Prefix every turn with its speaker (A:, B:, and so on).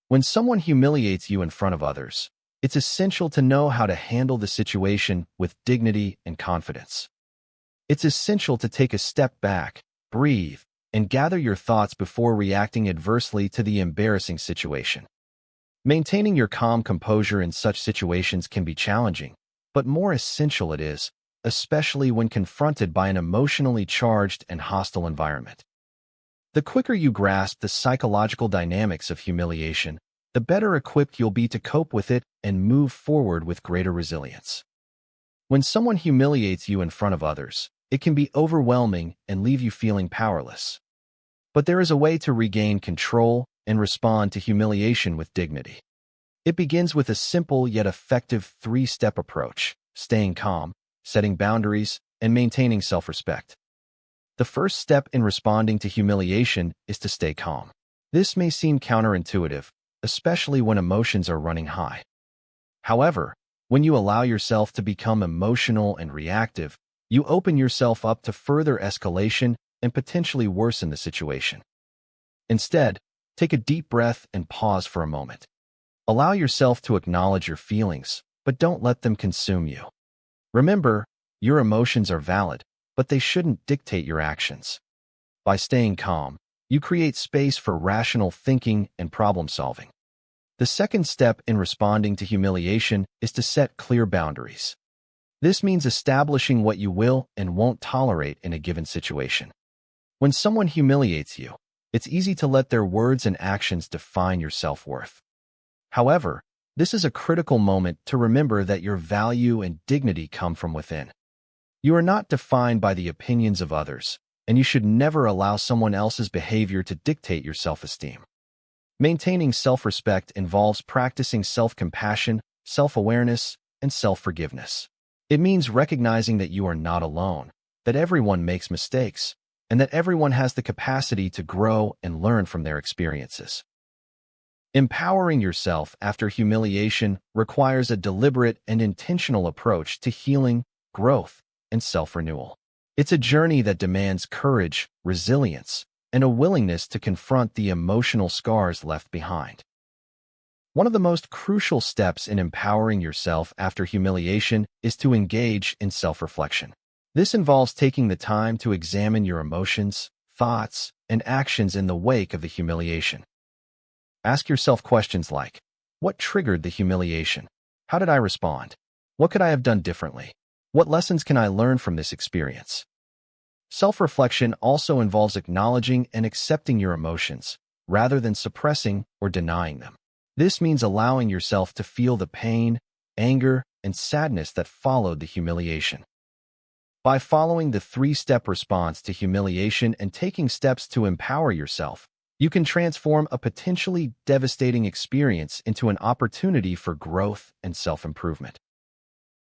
A: When someone humiliates you in front of others, it's essential to know how to handle the situation with dignity and confidence. It's essential to take a step back, breathe, and gather your thoughts before reacting adversely to the embarrassing situation. Maintaining your calm composure in such situations can be challenging, but more essential it is, especially when confronted by an emotionally charged and hostile environment. The quicker you grasp the psychological dynamics of humiliation, the better equipped you'll be to cope with it and move forward with greater resilience. When someone humiliates you in front of others, it can be overwhelming and leave you feeling powerless. But there is a way to regain control and respond to humiliation with dignity. It begins with a simple yet effective three-step approach: staying calm, setting boundaries, and maintaining self-respect. The first step in responding to humiliation is to stay calm. This may seem counterintuitive, especially when emotions are running high. However, when you allow yourself to become emotional and reactive, you open yourself up to further escalation and potentially worsen the situation. Instead, take a deep breath and pause for a moment. Allow yourself to acknowledge your feelings, but don't let them consume you. Remember, your emotions are valid, but they shouldn't dictate your actions. By staying calm, you create space for rational thinking and problem-solving. The second step in responding to humiliation is to set clear boundaries. This means establishing what you will and won't tolerate in a given situation. When someone humiliates you, it's easy to let their words and actions define your self-worth. However, this is a critical moment to remember that your value and dignity come from within. You are not defined by the opinions of others, and you should never allow someone else's behavior to dictate your self-esteem. Maintaining self-respect involves practicing self-compassion, self-awareness, and self-forgiveness. It means recognizing that you are not alone, that everyone makes mistakes, and that everyone has the capacity to grow and learn from their experiences. Empowering yourself after humiliation requires a deliberate and intentional approach to healing, growth, and self-renewal. It's a journey that demands courage, resilience, and a willingness to confront the emotional scars left behind. One of the most crucial steps in empowering yourself after humiliation is to engage in self-reflection. This involves taking the time to examine your emotions, thoughts, and actions in the wake of the humiliation. Ask yourself questions like, what triggered the humiliation? How did I respond? What could I have done differently? What lessons can I learn from this experience? Self-reflection also involves acknowledging and accepting your emotions, rather than suppressing or denying them. This means allowing yourself to feel the pain, anger, and sadness that followed the humiliation. By following the three-step response to humiliation and taking steps to empower yourself, you can transform a potentially devastating experience into an opportunity for growth and self-improvement.